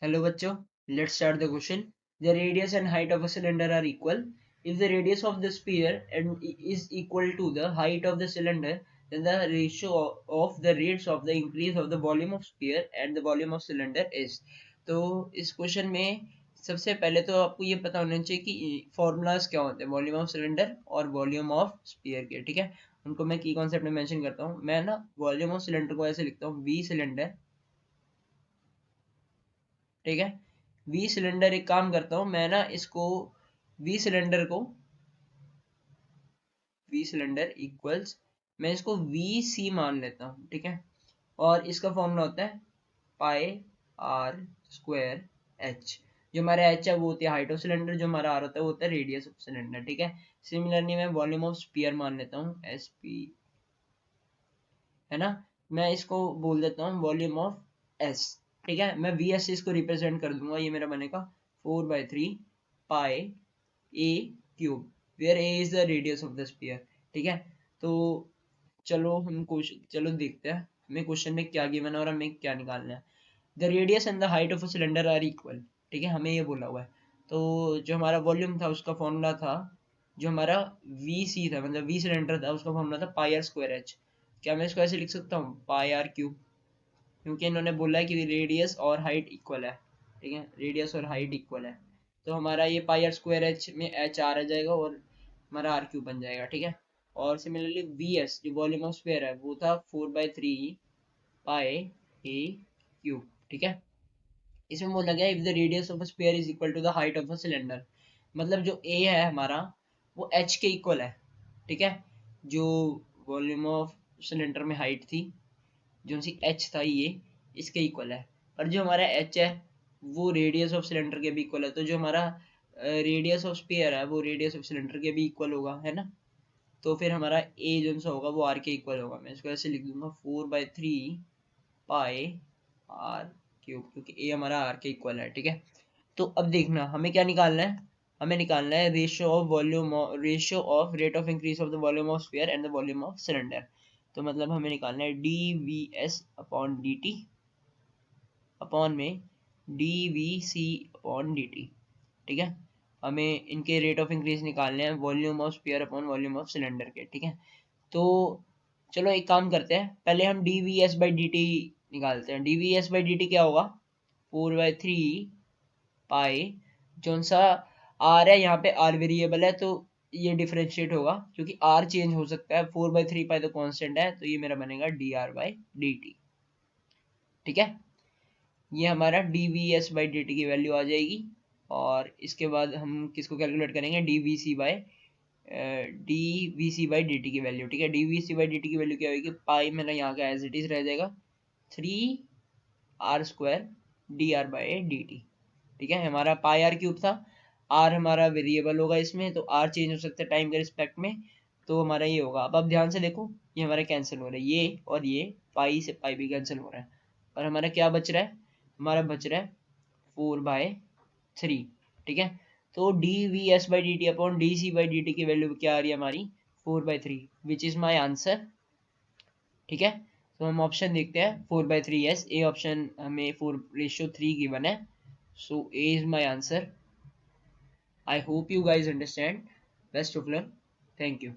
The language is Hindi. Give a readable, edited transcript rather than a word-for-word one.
Hello bachcho, let's start the question. The radius and height of a cylinder are equal. If the radius of the sphere is equal to the height of the cylinder, then the ratio of the rates of the increase of the volume of sphere and the volume of cylinder is. तो इस क्वेश्चन में सबसे पहले तो आपको ये पता होना चाहिए कि फॉर्मूलाज क्या होते हैं वॉल्यूम ऑफ सिलेंडर और वॉल्यूम ऑफ स्फीयर के, ठीक है। उनको मैं की कॉन्सेप्ट में मेंशन करता हूँ। मैं ना वॉल्यूम ऑफ सिलेंडर को ऐसे लिखता हूँ वी सिलेंडर, ठीक है। वी सिलेंडर एक काम करता हूँ मैं ना इसको वी सिलेंडर को वी सिलेंडर इक्वल्स मैं इसको वी सी मान लेता हूँ, ठीक है। और इसका फॉर्मूला होता है पाई आर स्क्वायर एच। जो हमारा एच है वो होती है हाइट ऑफ सिलेंडर, जो हमारा आर होता है वो होता है रेडियस ऑफ सिलेंडर, ठीक है। सिमिलरली मैं वॉल्यूम ऑफ स्पीयर मान लेता हूँ एस पी, है ना। मैं इसको बोल देता हूँ वॉल्यूम ऑफ एस, ठीक है। मैं वी एस इसको रिप्रेजेंट कर दूंगा, ये मेरा बनेगा 4/3 pi A cube, where A is the radius of the sphere, ठीक है। तो चलो हम क्वेश्चन चलो देखते हैं हमें क्वेश्चन में क्या गिवन है और हमें क्या निकालना है। The radius and the height of a cylinder are equal, ठीक है, हमें ये बोला हुआ है। तो जो हमारा वॉल्यूम था उसका फॉर्मूला था, जो हमारा वी सी था मतलब वी सिलेंडर था उसका फॉर्मूला था पाई आर स्क्वायर एच। क्या मैं इसको ऐसे लिख सकता हूँ पाई आर क्यूब, क्योंकि इन्होंने बोला है कि रेडियस और हाइट इक्वल है, ठीक है, रेडियस और हाइट इक्वल है। तो हमारा ये पाई आर स्क्वायर एच में एच आर आ जाएगा और हमारा आर क्यूब बन जाएगा, ठीक है। और सिमिलरली वी एस जो वॉल्यूम ऑफ स्फीयर है वो था 4/3 पाई ए क्यूब, ठीक है। इसमें बोला गया if the radius of a sphere is equal to the height of a cylinder, मतलब जो ए है हमारा वो एच के इक्वल है, ठीक है। जो वॉल्यूम ऑफ सिलेंडर में हाइट थी जो सी एच था ये इसके इक्वल है, और जो हमारा एच है वो रेडियस ऑफ सिलेंडर के भी इक्वल है। तो जो हमारा रेडियस ऑफ स्फीयर है वो रेडियस ऑफ सिलेंडर के भी इक्वल होगा, है ना। तो फिर हमारा ए जो सा होगा वो आर के इक्वल होगा। मैं इसको ऐसे लिख दूंगा 4/3 पाई आर क्यूब, क्योंकि ए हमारा आर के इक्वल है, ठीक है। तो अब देखना हमें क्या निकालना है, हमें निकालना है ratio of volume, ratio of rate of increase of the volume of sphere and the volume of cylinder. तो मतलब हमें निकालना है D V S upon D T upon में D V C upon D T, ठीक है। हमें इनके रेट ऑफ इंक्रीज निकालने हैं volume of sphere upon volume of cylinder के, ठीक है। तो चलो एक काम करते हैं, पहले हम D V S by D T निकालते हैं। D V S by D T क्या होगा 4/3 पाई, जो सा आर है यहाँ पे आर वेरिएबल है तो ये डिफरेंशिएट होगा क्योंकि आर चेंज हो सकता है। 4/3 पाई तो कांस्टेंट है, तो ये मेरा बनेगा D R by D T, ठीक है। ये हमारा D V S by D T की वैल्यू आ जाएगी। और इसके बाद हम किसको कैलकुलेट करेंगे D V C by D T की वैल्यू, ठीक है। D V C by D T की वैल्यू क्या होगी, पाई मेरा यहाँ का एज इट इज रह जाएगा 3 r² D R by D T, ठीक है। हमारा पाई आर क्यूब था, आर हमारा वेरिएबल होगा इसमें, तो आर चेंज हो सकता है टाइम के रिस्पेक्ट में, तो हमारा ये होगा। अब आप ध्यान से देखो ये हमारा कैंसिल हो रहा है, ये और ये पाई से पाई भी कैंसिल हो रहा है, और हमारा क्या बच रहा है, हमारा बच रहा है 4/3, ठीक है। तो D V S by D T upon D C by D T की वैल्यू क्या आ रही है हमारी 4/3, विच इज माई आंसर, ठीक है। तो हम ऑप्शन देखते हैं 4/3, यस ए ऑप्शन हमें 4/3 गिवन है, so A is my answer. I hope you guys understand. Best of luck. Thank you.